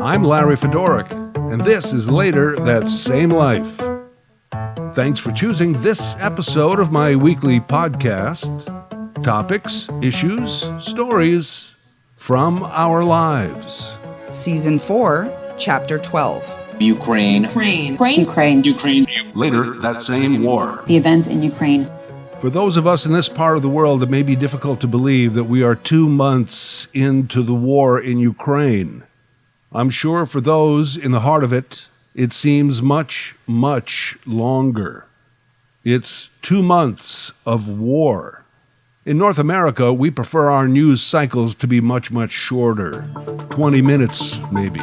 I'm Larry Fedoruk, and this is Later That Same Life. Thanks for choosing this episode of my weekly podcast. Topics, issues, stories from our lives. Season 4, Chapter 12. Ukraine. Later That Same War. The events in Ukraine. For those of us in this part of the world, it may be difficult to believe that we are 2 months into the war in Ukraine. I'm sure for those in the heart of it, it seems much, much longer. It's 2 months of war. In North America, we prefer our news cycles to be much, much shorter. 20 minutes, maybe.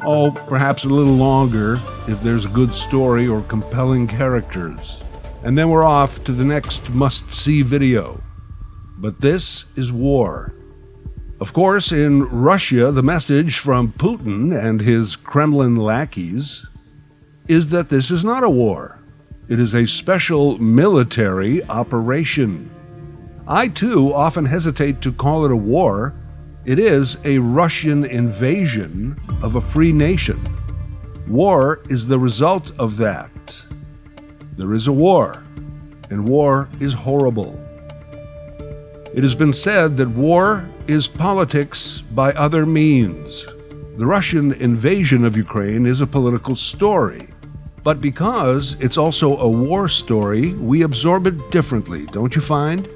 Oh, perhaps a little longer if there's a good story or compelling characters. And then we're off to the next must-see video. But this is war. Of course, in Russia, the message from Putin and his Kremlin lackeys is that this is not a war. It is a special military operation. I, too, often hesitate to call it a war. It is a Russian invasion of a free nation. War is the result of that. There is a war, and war is horrible. It has been said that war is politics by other means. The Russian invasion of Ukraine is a political story. But because it's also a war story, we absorb it differently, don't you find?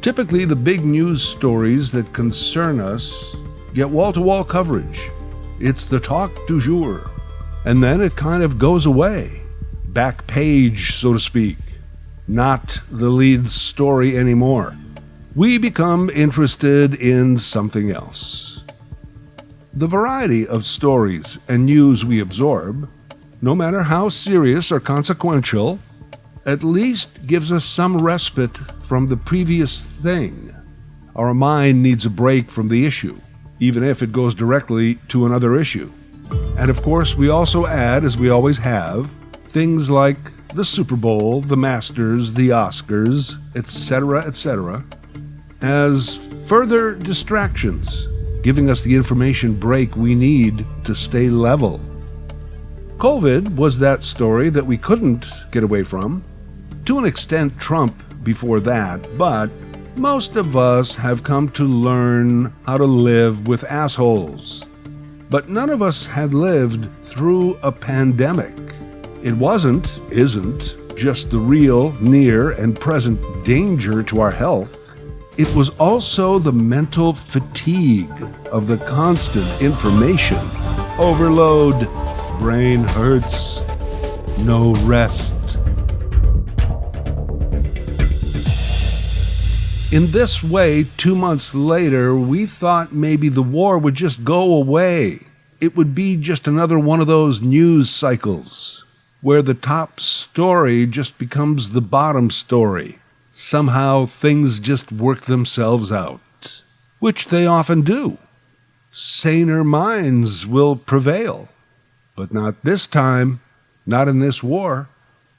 Typically, the big news stories that concern us get wall-to-wall coverage. It's the talk du jour. And then it kind of goes away. Back page, so to speak. Not the lead story anymore. We become interested in something else. The variety of stories and news we absorb, no matter how serious or consequential, at least gives us some respite from the previous thing. Our mind needs a break from the issue, even if it goes directly to another issue. And of course, we also add, as we always have, things like the Super Bowl, the Masters, the Oscars, etc., as further distractions, giving us the information break we need to stay level. COVID was that story that we couldn't get away from. To an extent, Trump before that, but most of us have come to learn how to live with assholes. But none of us had lived through a pandemic. It isn't, just the real, near, and present danger to our health. It was also the mental fatigue of the constant information overload. Brain hurts. No rest. In this way, 2 months later, we thought maybe the war would just go away. It would be just another one of those news cycles where the top story just becomes the bottom story. Somehow things just work themselves out, which they often do. Saner minds will prevail, but not this time, not in this war.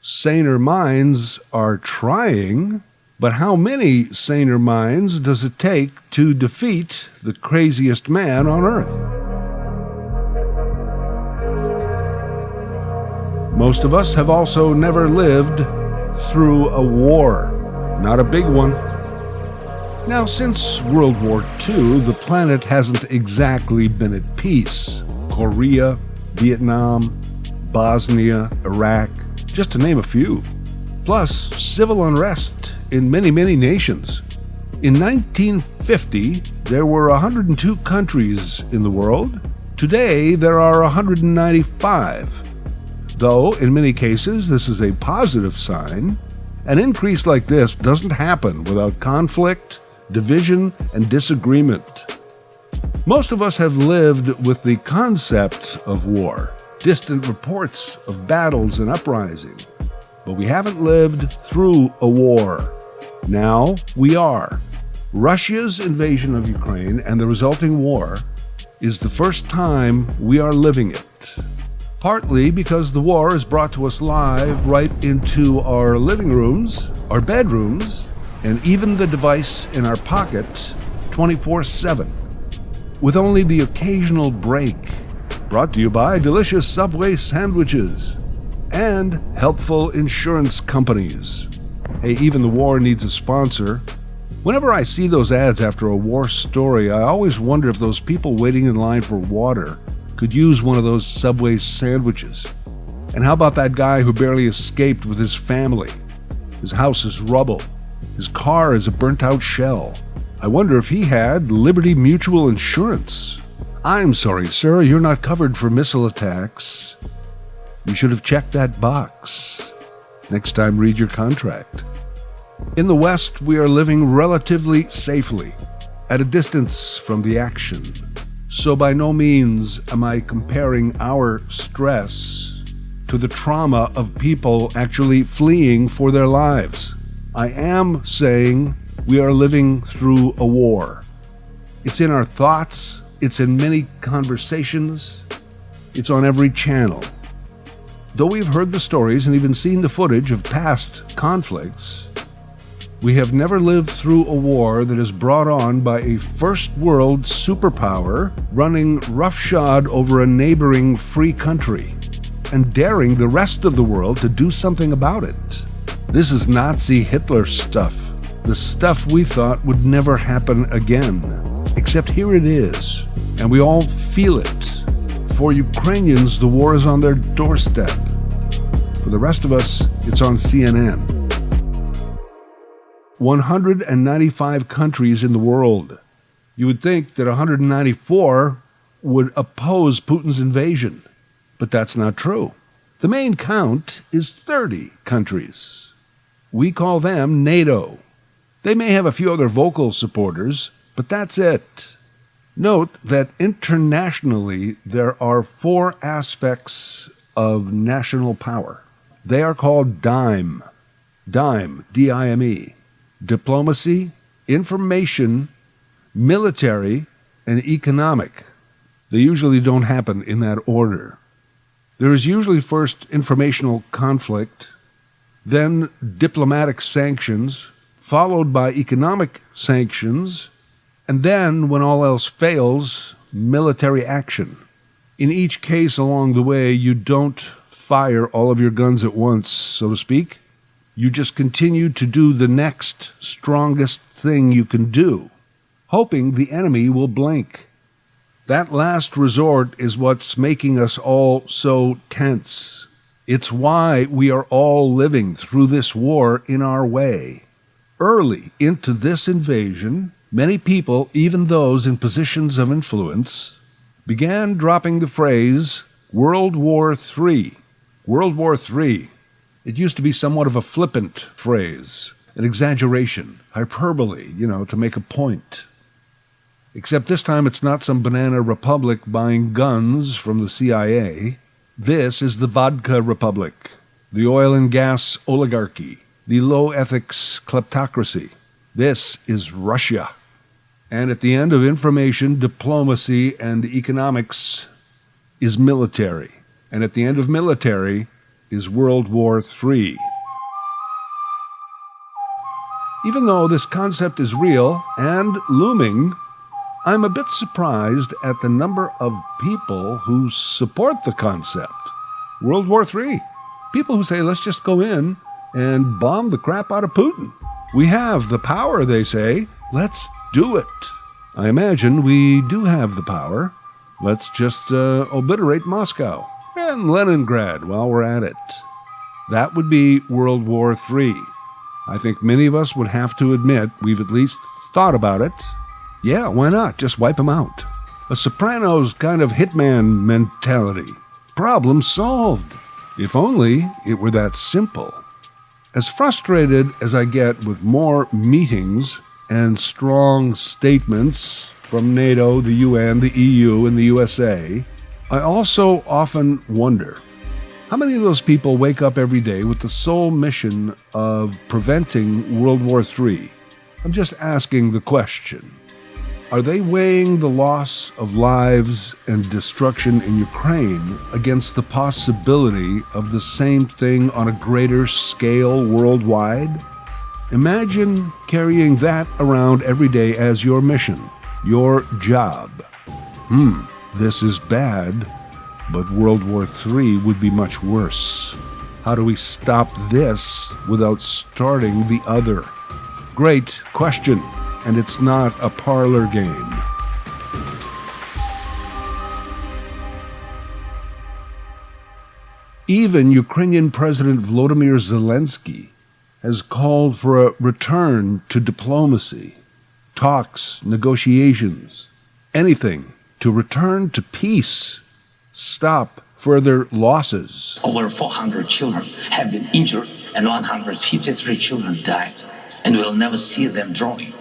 Saner minds are trying, but how many saner minds does it take to defeat the craziest man on earth? Most of us have also never lived through a war, not a big one. Now, since World War II, the planet hasn't exactly been at peace. Korea, Vietnam, Bosnia, Iraq, just to name a few. Plus, civil unrest in many, many nations. In 1950, there were 102 countries in the world. Today, there are 195. Though, in many cases, this is a positive sign. An increase like this doesn't happen without conflict, division, and disagreement. Most of us have lived with the concept of war, distant reports of battles and uprising, but we haven't lived through a war. Now we are. Russia's invasion of Ukraine and the resulting war is the first time we are living it. Partly because the war is brought to us live right into our living rooms, our bedrooms, and even the device in our pocket 24/7. With only the occasional break Brought to you by delicious Subway sandwiches and helpful insurance companies. Hey, even the war needs a sponsor. Whenever I see those ads after a war story, I always wonder if those people waiting in line for water could use one of those Subway sandwiches. And how about that guy who barely escaped with his family? His house is rubble. His car is a burnt-out shell. I wonder if he had Liberty Mutual Insurance. I'm sorry, sir, you're not covered for missile attacks. You should have checked that box. Next time, read your contract. In the West, we are living relatively safely, at a distance from the action. So by no means am I comparing our stress to the trauma of people actually fleeing for their lives. I am saying we are living through a war. It's in our thoughts, it's in many conversations, it's on every channel. Though we've heard the stories and even seen the footage of past conflicts, we have never lived through a war that is brought on by a first world superpower running roughshod over a neighboring free country and daring the rest of the world to do something about it. This is Nazi Hitler stuff, the stuff we thought would never happen again. Except here it is, and we all feel it. For Ukrainians, the war is on their doorstep. For the rest of us, it's on CNN. 195 countries in the world. You would think that 194 would oppose Putin's invasion, but that's not true. The main count is 30 countries. We call them NATO. They may have a few other vocal supporters, but that's it. Note that internationally there are 4 aspects of national power. They are called DIME. DIME, D-I-M-E. Diplomacy, information, military, and economic. They usually don't happen in that order. There is usually first informational conflict, then diplomatic sanctions, followed by economic sanctions, and then, when all else fails, military action. In each case along the way, you don't fire all of your guns at once, so to speak. You just continue to do the next strongest thing you can do, hoping the enemy will blink. That last resort is what's making us all so tense. It's why we are all living through this war in our way. Early into this invasion, many people, even those in positions of influence, began dropping the phrase World War III. World War III. It used to be somewhat of a flippant phrase, an exaggeration, hyperbole, to make a point. Except this time it's not some banana republic buying guns from the CIA. This is the vodka republic, the oil and gas oligarchy, the low ethics kleptocracy. This is Russia. And at the end of information, diplomacy, and economics is military. And at the end of military is World War III. Even though this concept is real and looming, I'm a bit surprised at the number of people who support the concept. World War III. People who say, let's just go in and bomb the crap out of Putin. We have the power, they say. Let's do it. I imagine we do have the power. Let's just obliterate Moscow and Leningrad while we're at it. That would be World War III. I think many of us would have to admit we've at least thought about it. Yeah, why not? Just wipe them out. A Sopranos kind of hitman mentality. Problem solved. If only it were that simple. As frustrated as I get with more meetings and strong statements from NATO, the UN, the EU, and the USA, I also often wonder, how many of those people wake up every day with the sole mission of preventing World War III? I'm just asking the question. Are they weighing the loss of lives and destruction in Ukraine against the possibility of the same thing on a greater scale worldwide? Imagine carrying that around every day as your mission, your job. This is bad, But World War III would be much worse. How do we stop this without starting the other? Great question, and it's not a parlor game. Even Ukrainian President Volodymyr Zelensky has called for a return to diplomacy, talks, negotiations, anything to return to peace, stop further losses. Over 400 children have been injured and 153 children died, and we'll never see them drawing.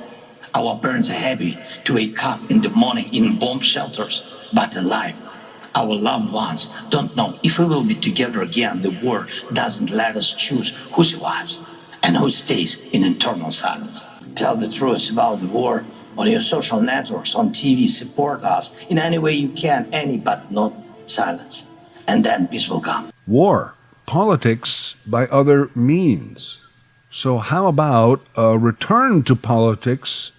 Our parents are happy to wake up in the morning in bomb shelters, but alive. Our loved ones don't know if we will be together again. The war doesn't let us choose who survives and who stays in eternal silence. Tell the truth about the war on your social networks, on TV. Support us in any way you can, but not silence. And then peace will come. War, politics by other means. So how about a return to politics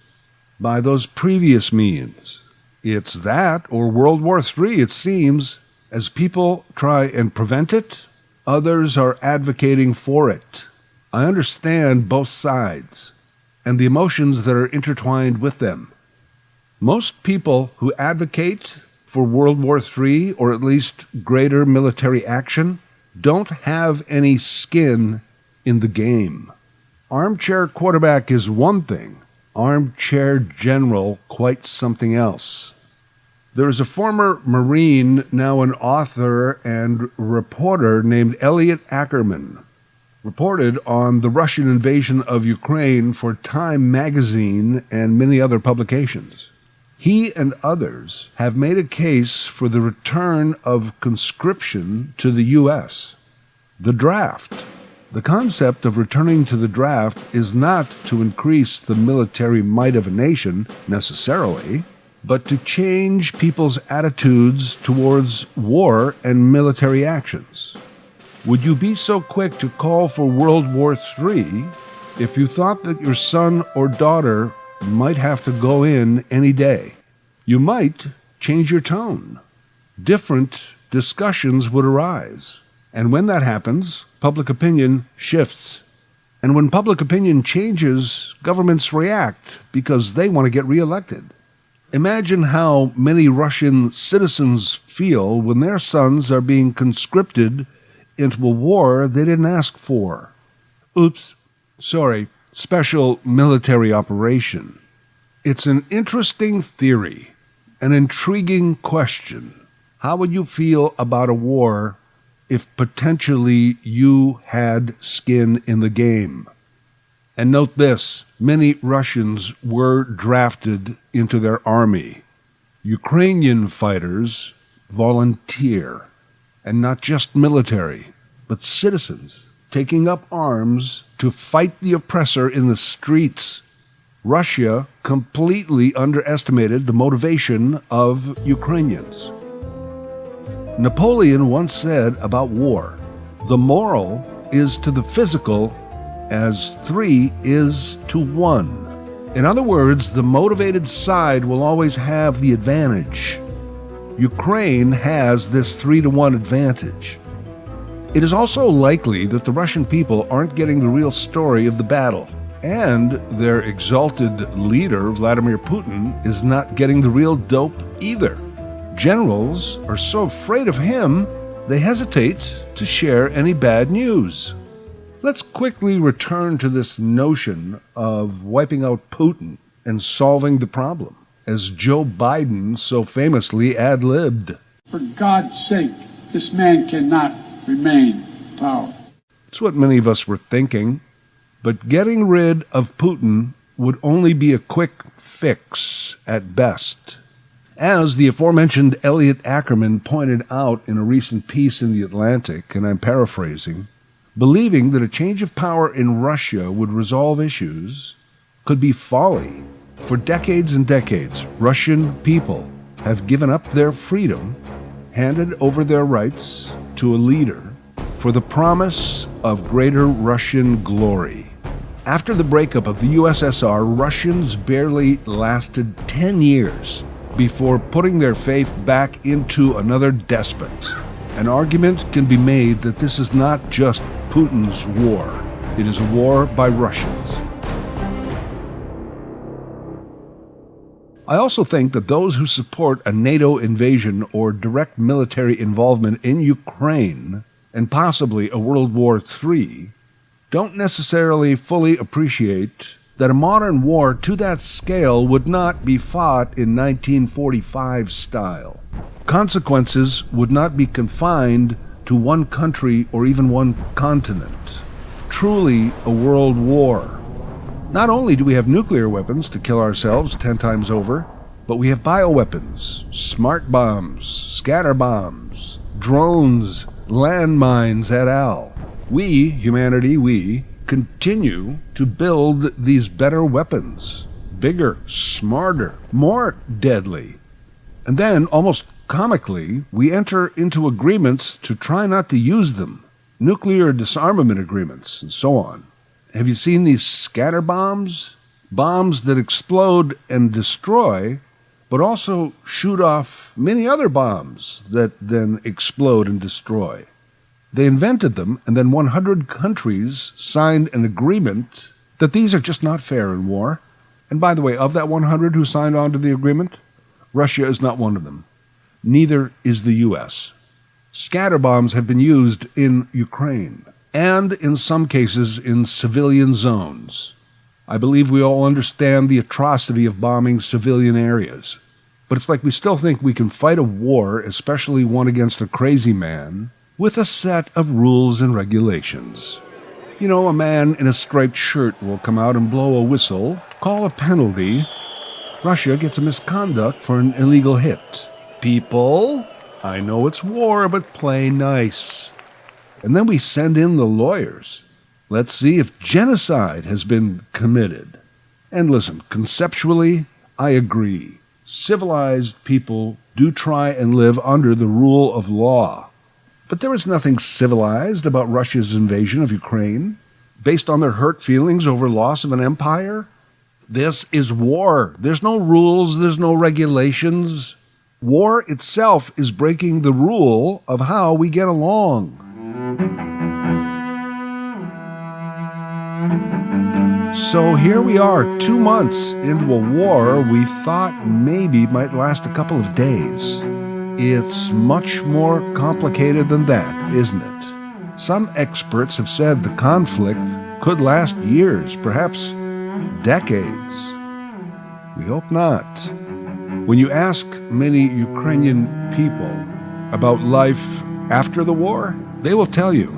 by those previous means? It's that or World War III, it seems. As people try and prevent it, others are advocating for it. I understand both sides and the emotions that are intertwined with them. Most people who advocate for World War III, or at least greater military action, don't have any skin in the game. Armchair quarterback is one thing, armchair general quite something else. There is a former Marine, now an author and reporter named Elliot Ackerman, reported on the Russian invasion of Ukraine for Time magazine and many other publications. He and others have made a case for the return of conscription to the U.S. The draft. The concept of returning to the draft is not to increase the military might of a nation, necessarily, but to change people's attitudes towards war and military actions. Would you be so quick to call for World War III if you thought that your son or daughter might have to go in any day? You might change your tone. Different discussions would arise. And when that happens, public opinion shifts. And when public opinion changes, governments react because they want to get reelected. Imagine how many Russian citizens feel when their sons are being conscripted into a war they didn't ask for. Oops, sorry, special military operation. It's an interesting theory, an intriguing question. How would you feel about a war if potentially you had skin in the game? And note this, many Russians were drafted into their army. Ukrainian fighters volunteer, and not just military, but citizens taking up arms to fight the oppressor in the streets. Russia completely underestimated the motivation of Ukrainians. Napoleon once said about war, "The moral is to the physical as 3 is to 1. In other words, the motivated side will always have the advantage. Ukraine has this 3-to-1 advantage. It is also likely that the Russian people aren't getting the real story of the battle, and their exalted leader, Vladimir Putin, is not getting the real dope either. Generals are so afraid of him, they hesitate to share any bad news." Let's quickly return to this notion of wiping out Putin and solving the problem, as Joe Biden so famously ad-libbed. For God's sake, this man cannot remain in power. It's what many of us were thinking, but getting rid of Putin would only be a quick fix at best. As the aforementioned Elliot Ackerman pointed out in a recent piece in The Atlantic, and I'm paraphrasing, believing that a change of power in Russia would resolve issues could be folly. For decades and decades, Russian people have given up their freedom, handed over their rights to a leader for the promise of greater Russian glory. After the breakup of the USSR, Russians barely lasted 10 years before putting their faith back into another despot. An argument can be made that this is not just Putin's war. It is a war by Russians. I also think that those who support a NATO invasion or direct military involvement in Ukraine, and possibly a World War III, don't necessarily fully appreciate that a modern war to that scale would not be fought in 1945 style. Consequences would not be confined to one country or even one continent. Truly a world war. Not only do we have nuclear weapons to kill ourselves 10 times over, but we have bioweapons, smart bombs, scatter bombs, drones, landmines et al. We, humanity, we continue to build these better weapons, bigger, smarter, more deadly. And then, almost comically, we enter into agreements to try not to use them, nuclear disarmament agreements, and so on. Have you seen these scatter bombs? Bombs that explode and destroy, but also shoot off many other bombs that then explode and destroy. They invented them, and then 100 countries signed an agreement that these are just not fair in war. And by the way, of that 100 who signed on to the agreement, Russia is not one of them. Neither is the U.S. Scatter bombs have been used in Ukraine, and in some cases in civilian zones. I believe we all understand the atrocity of bombing civilian areas. But it's like we still think we can fight a war, especially one against a crazy man, with a set of rules and regulations. You know, a man in a striped shirt will come out and blow a whistle, call a penalty. Russia gets a misconduct for an illegal hit. People, I know it's war, but play nice. And then we send in the lawyers. Let's see if genocide has been committed. And listen, conceptually, I agree. Civilized people do try and live under the rule of law. But there is nothing civilized about Russia's invasion of Ukraine, based on their hurt feelings over loss of an empire. This is war. There's no rules, there's no regulations. War itself is breaking the rule of how we get along. So here we are, 2 months into a war we thought maybe might last a couple of days. It's much more complicated than that, isn't it? Some experts have said the conflict could last years, perhaps decades. We hope not. When you ask many Ukrainian people about life after the war, they will tell you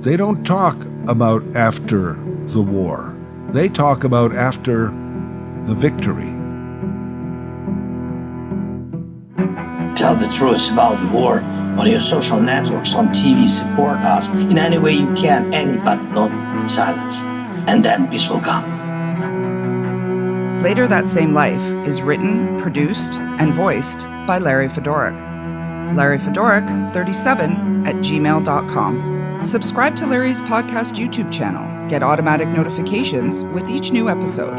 they don't talk about after the war. They talk about after the victory. Tell the truth about the war on your social networks, on TV. Support us in any way you can, any but not silence. And then peace will come. Later That Same Life is written, produced, and voiced by Larry Fedoruk. LarryFedoruk37@gmail.com. Subscribe to Larry's podcast YouTube channel. Get automatic notifications with each new episode.